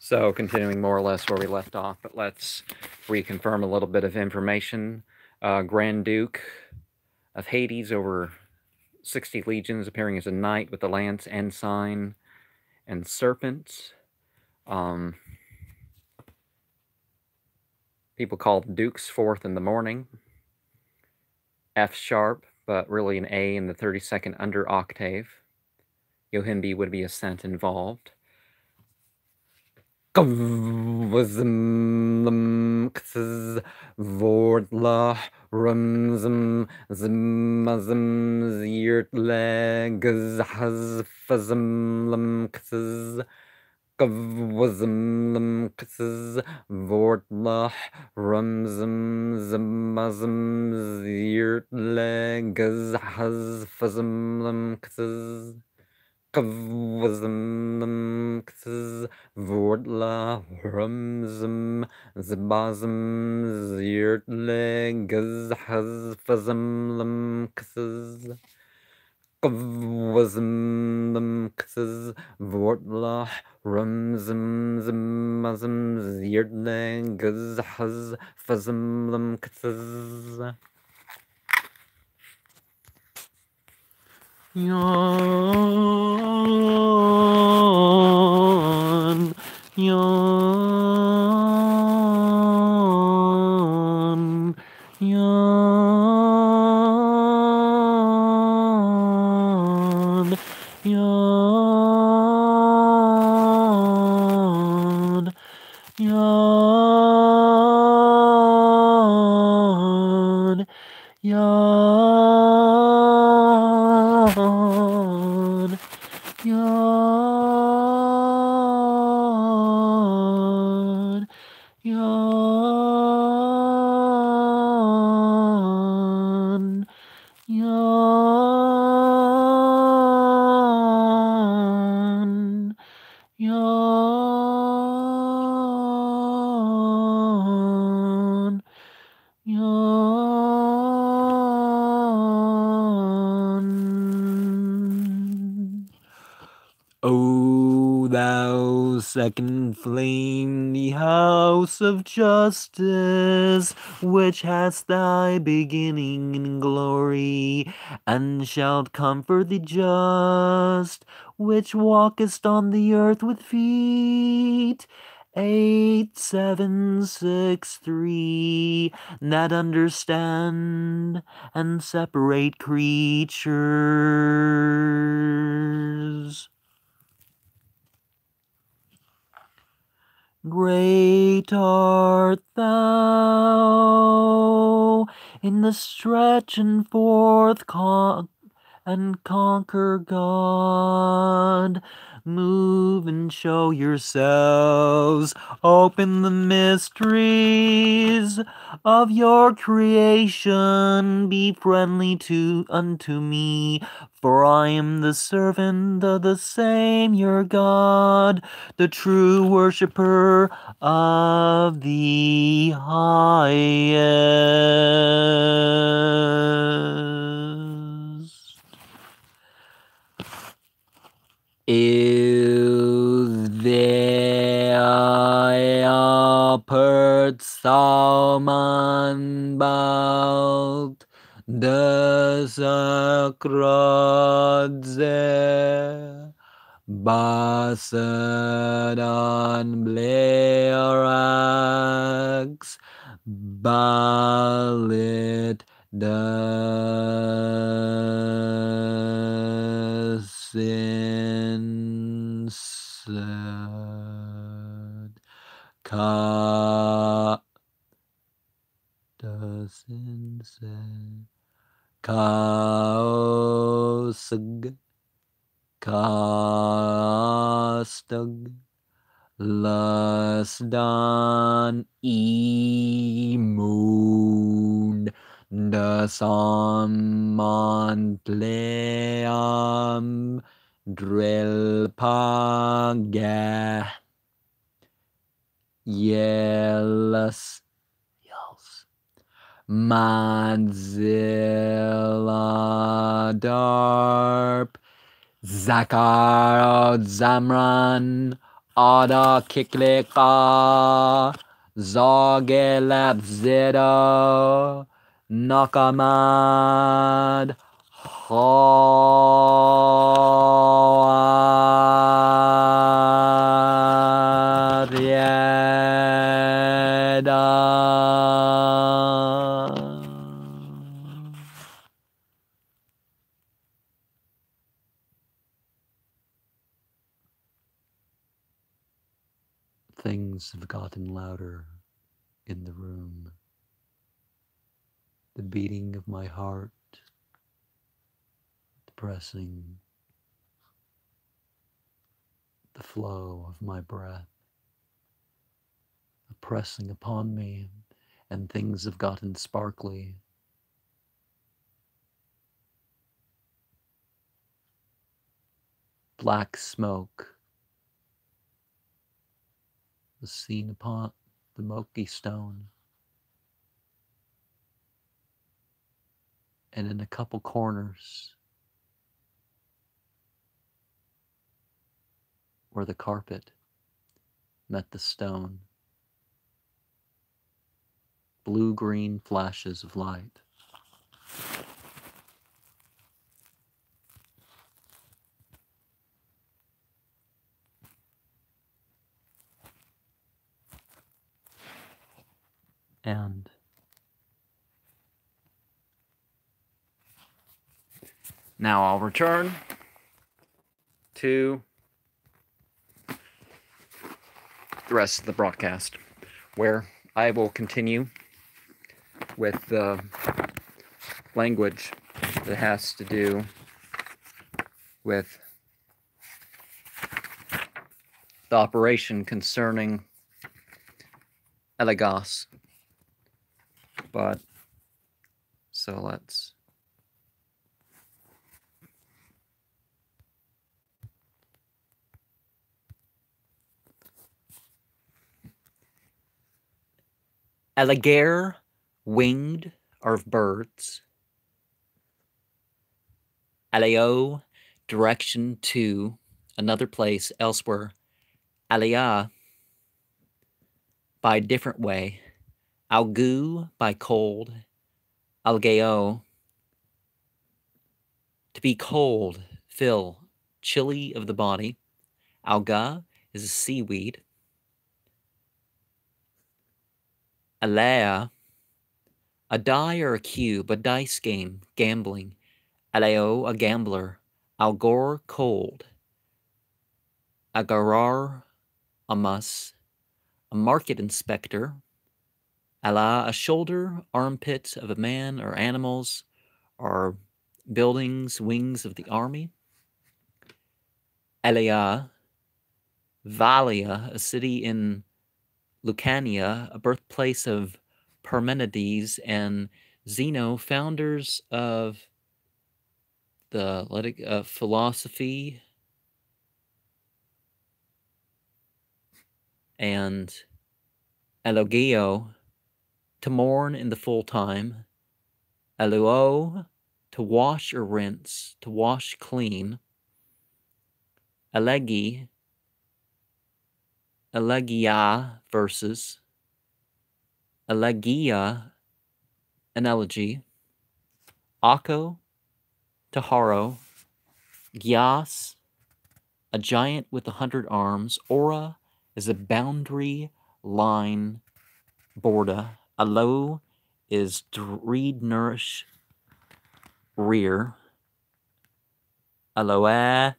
So, continuing more or less where we left off, but let's reconfirm a little bit of information. Grand Duke of Hades over 60 legions, appearing as a knight with a lance, ensign, and serpent. People called dukes fourth in the morning. F sharp, but really an A in the 32nd under octave. Yohimbi would be a cent involved. Vordla rumsum zimazum zirtlegs hasfazum lumkses gavwazum lumkses Vordla rumsum zimazum zirtlegs hasfazum lumkses Kavwazum Vordla Rumsum Zbazum Zirtle Gazhazfazum Lumkses Kavwazum Vordla Rumsum Zmazum Zirtle Gazhazfazum Lumkses Yawn, yawn, yawn, yawn, yawn, yawn, yawn, yawn, yawn, yawn, yawn. O thou second flame, the house of justice, which hast thy beginning in glory, and shalt comfort the just, which walkest on the earth with feet 8, 7, 6, 3, that understand and separate creatures. Great art thou in the stretch and forth and conquer, God. Move and show yourselves. Open the mysteries of your creation. Be friendly unto me, for I am the servant of the same your God, the true worshipper of the highest. Is there a pert salmon about the sacred Basadon Blerax Balit the Sinsad Ka the Sinsad Kaosag Kastag Lasdan Moon the Samantleam Drelpaga Yelas Madzilla Darp Zakarot Zamran Ada kikleka zagelab zero nakamad Things have gotten louder in the room. The beating of my heart, the pressing, the flow of my breath, the pressing upon me, and things have gotten sparkly. Black smoke was seen upon the milky stone, and in a couple corners where the carpet met the stone, blue-green flashes of light. And now I'll return to the rest of the broadcast, where I will continue with the language that has to do with the operation concerning Eligos. But, so let's... Eligor, winged, are of birds. Aleo, direction to another place elsewhere. Aliyah, by a different way. Algu, by cold. Algeo, to be cold, fill, chilly of the body. Alga is a seaweed. Alea, a die or a cube, a dice game, gambling. Aleo, a gambler. Algor, cold. Agarar, a muss. A market inspector. Allah, a shoulder, armpit of a man or animals, or buildings, wings of the army. Elia, Valia, a city in Lucania, a birthplace of Parmenides and Zeno, founders of the philosophy and elogio, to mourn in the full time. Eluo, to wash or rinse, to wash clean. Elegi, elegia, verses. Elegia, an elegy. Akko, to harrow. Gias, a giant with 100 arms. Ora is a boundary line border. Alo is reed, nourish, rear. Aloe,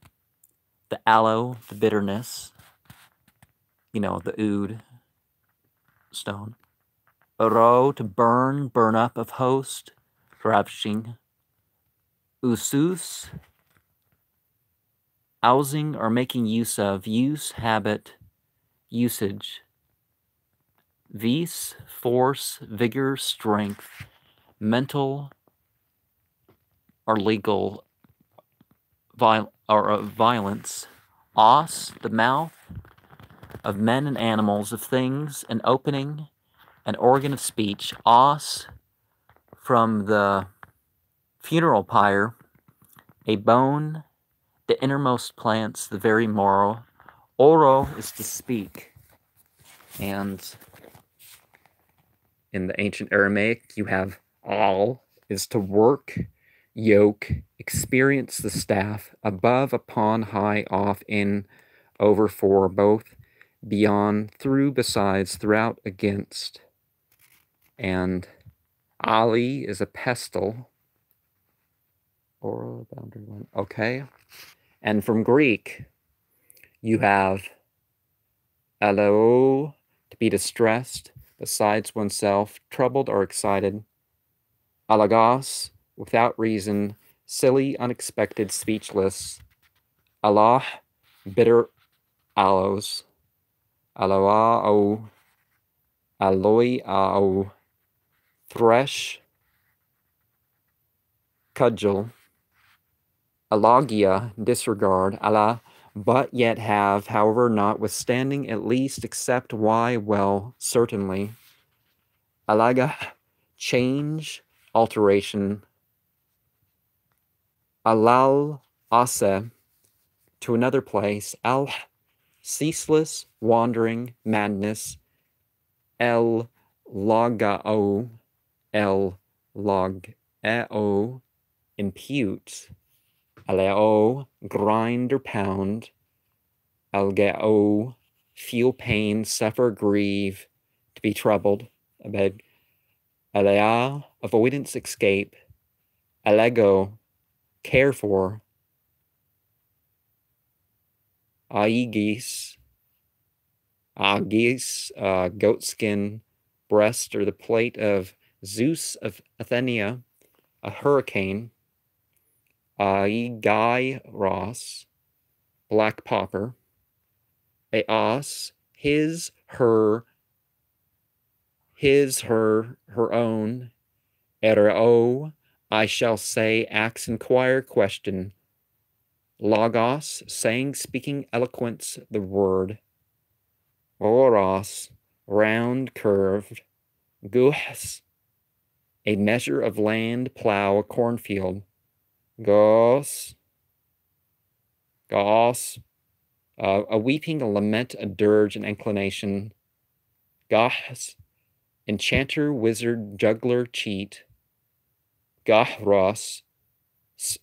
the aloe, the bitterness. You know, the oud stone. Oro, to burn, burn up of host, ravishing. Usus, housing or making use of, use, habit, usage. Vis, force, vigor, strength, mental or legal violence. Os, the mouth of men and animals, of things, an opening, an organ of speech. Os, from the funeral pyre, a bone, the innermost plants, the very marrow. Oro is to speak. And in the ancient Aramaic, you have al is to work, yoke, experience the staff, above, upon, high, off, in, over, for, both, beyond, through, besides, throughout, against. And Ali is a pestle. Oral boundary line. Okay. And from Greek, you have aleo, to be distressed, besides oneself, troubled or excited. Eligos, without reason, silly, unexpected, speechless. Allah, bitter aloes. Aloao, aloiao, thresh, cudgel. Alogia, disregard. Allah, but yet have, however, notwithstanding, at least, except, why, well, certainly. Alaga, change, alteration. Alal, ase, to another place. Al, ceaseless, wandering, madness. El, logao, el, logeo, impute. Aleo, grind or pound. Algeo, feel pain, suffer, grieve, to be troubled. Abeg. Alea, avoidance, escape. Alego, care for. Aigis, goatskin, breast, or the plate of Zeus of Athenia, a hurricane. Aigairos, black popper. Eos, his, her own. Ereo, I shall say, acts, inquire, question. Logos, saying, speaking, eloquence, the word. Oros, round, curved. Guhs, a measure of land, plow, a cornfield. Gos, a weeping, a lament, a dirge, an inclination. Gahs, enchanter, wizard, juggler, cheat. Gahros,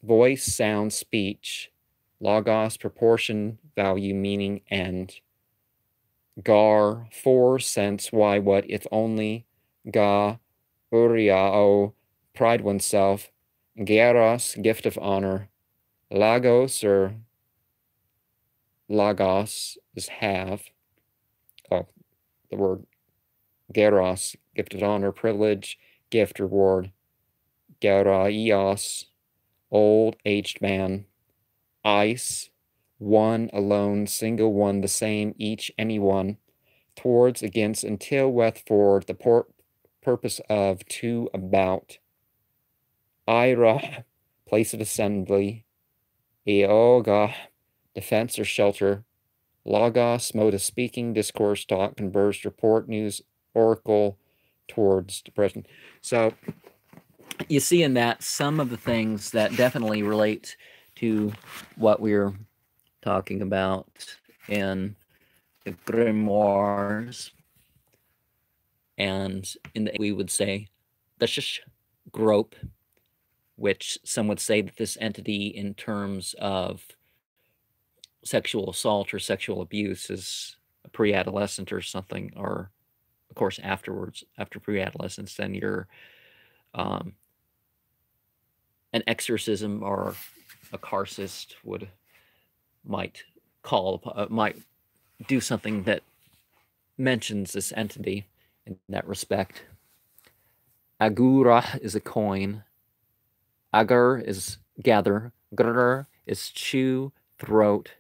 voice, sound, speech. Logos, proportion, value, meaning, end. Gar, for, sense, why, what, if only. Ga, uriao, pride oneself. Geros, gift of honor. Lagos, or lagos, is have. Oh, the word geros, gift of honor, privilege, gift, reward. Geraios, old, aged man. Ice, one, alone, single one, the same, each, anyone. Towards, against, until, with, for, the purpose of, to, about. Ira, place of assembly. Eoga, defense or shelter. Logos, mode of speaking, discourse, talk, converse, report, news, oracle, towards, depression. So you see in that some of the things that definitely relate to what we're talking about in the grimoires. And in the, we would say the grope, which some would say that this entity in terms of sexual assault or sexual abuse is a pre-adolescent or something, or of course afterwards, after pre-adolescence, then you're an exorcism or a carcist might do something that mentions this entity in that respect. Agura is a coin. Agar is gather. Grr is chew, throat.